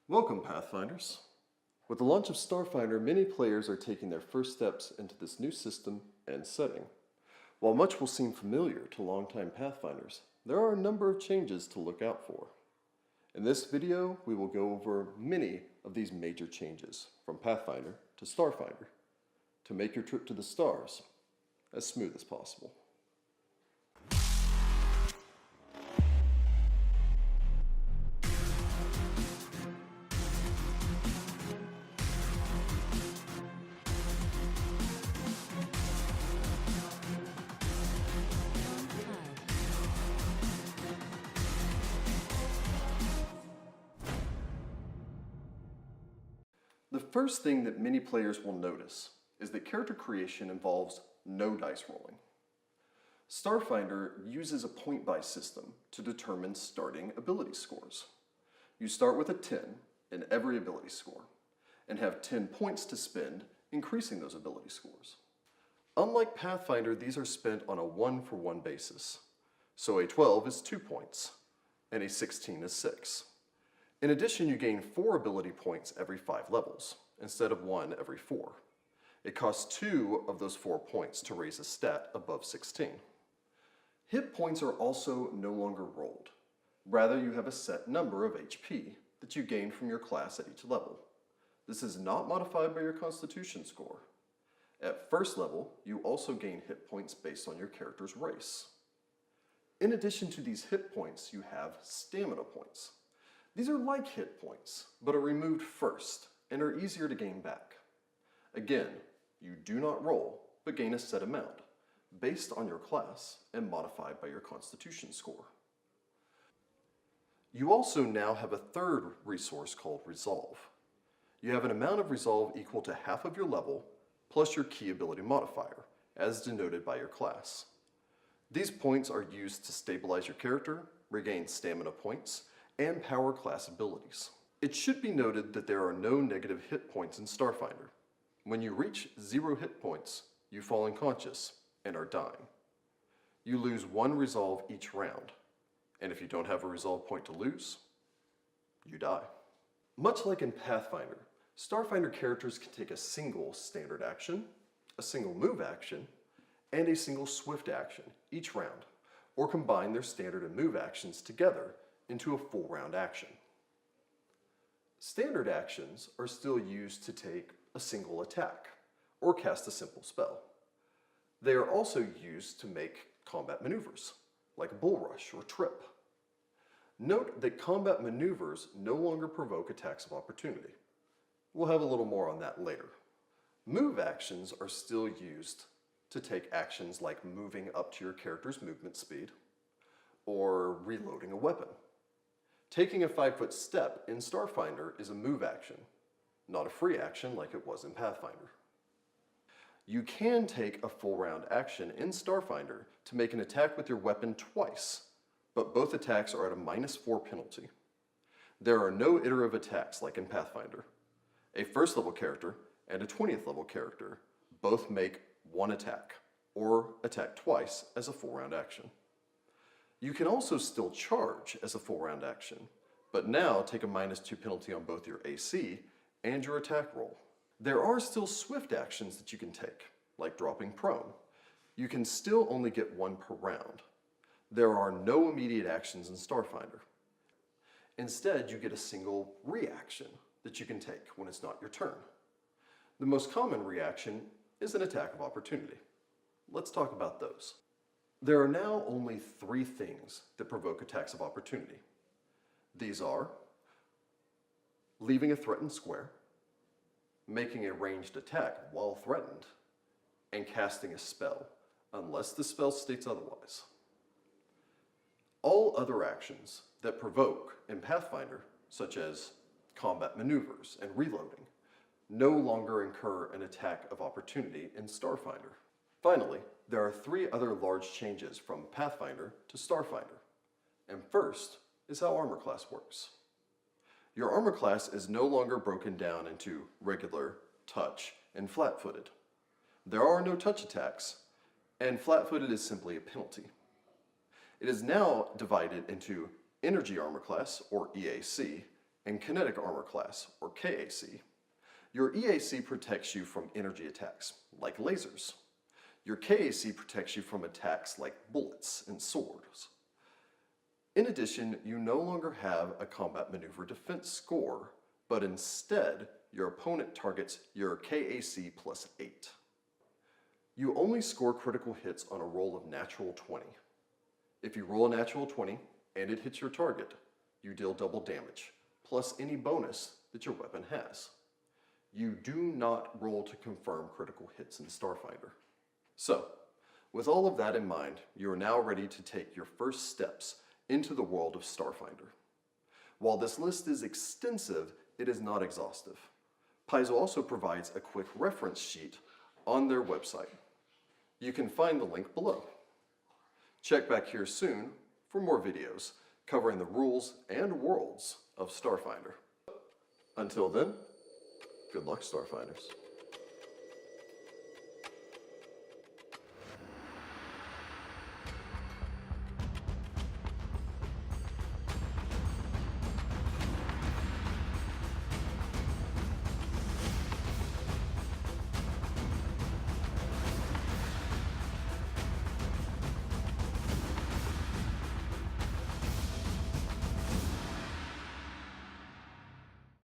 Welcome, Pathfinders. With the launch of Starfinder, many players are taking their first steps into this new system and setting. While much will seem familiar to longtime Pathfinders, there are a number of changes to look out for. In this video, we will go over many of these major changes from Pathfinder to Starfinder to make your trip to the stars as smooth as possible. The first thing that many players will notice is that character creation involves no dice rolling. Starfinder uses a point-buy system to determine starting ability scores. You start with a 10 in every ability score and have 10 points to spend increasing those ability scores. Unlike Pathfinder, these are spent on a 1-for-1 basis. So a 12 is 2 points and a 16 is 6. In addition, you gain 4 ability points every 5 levels, instead of 1 every 4. It costs 2 of those 4 points to raise a stat above 16. Hit points are also no longer rolled. Rather, you have a set number of HP that you gain from your class at each level. This is not modified by your Constitution score. At first level, you also gain hit points based on your character's race. In addition to these hit points, you have stamina points. These are like hit points, but are removed first and are easier to gain back. Again, you do not roll, but gain a set amount, based on your class and modified by your Constitution score. You also now have a third resource called Resolve. You have an amount of Resolve equal to half of your level, plus your key ability modifier, as denoted by your class. These points are used to stabilize your character, regain stamina points, and power class abilities. It should be noted that there are no negative hit points in Starfinder. When you reach 0 hit points, you fall unconscious and are dying. You lose 1 resolve each round, and if you don't have a resolve point to lose, you die. Much like in Pathfinder, Starfinder characters can take a single standard action, a single move action, and a single swift action each round, or combine their standard and move actions together into a full round action. Standard actions are still used to take a single attack or cast a simple spell. They are also used to make combat maneuvers, like bull rush or trip. Note that combat maneuvers no longer provoke attacks of opportunity. We'll have a little more on that later. Move actions are still used to take actions like moving up to your character's movement speed or reloading a weapon. Taking a 5-foot step in Starfinder is a move action, not a free action like it was in Pathfinder. You can take a full round action in Starfinder to make an attack with your weapon twice, but both attacks are at a -4 penalty. There are no iterative attacks like in Pathfinder. A first level character and a 20th level character both make 1 attack, or attack twice as a full round action. You can also still charge as a full round action, but now take a -2 penalty on both your AC and your attack roll. There are still swift actions that you can take, like dropping prone. You can still only get 1 per round. There are no immediate actions in Starfinder. Instead, you get a single reaction that you can take when it's not your turn. The most common reaction is an attack of opportunity. Let's talk about those. There are now only 3 things that provoke attacks of opportunity. These are leaving a threatened square, making a ranged attack while threatened, and casting a spell, unless the spell states otherwise. All other actions that provoke in Pathfinder, such as combat maneuvers and reloading, no longer incur an attack of opportunity in Starfinder. Finally, there are 3 other large changes from Pathfinder to Starfinder. And first is how armor class works. Your armor class is no longer broken down into regular, touch, and flat-footed. There are no touch attacks, and flat-footed is simply a penalty. It is now divided into Energy Armor Class, or EAC, and Kinetic Armor class, or KAC. Your EAC protects you from energy attacks, like lasers. Your KAC protects you from attacks like bullets and swords. In addition, you no longer have a combat maneuver defense score, but instead, your opponent targets your KAC plus 8. You only score critical hits on a roll of natural 20. If you roll a natural 20 and it hits your target, you deal double damage, plus any bonus that your weapon has. You do not roll to confirm critical hits in Starfinder. So, with all of that in mind, you are now ready to take your first steps into the world of Starfinder. While this list is extensive, it is not exhaustive. Paizo also provides a quick reference sheet on their website. You can find the link below. Check back here soon for more videos covering the rules and worlds of Starfinder. Until then, good luck, Starfinders.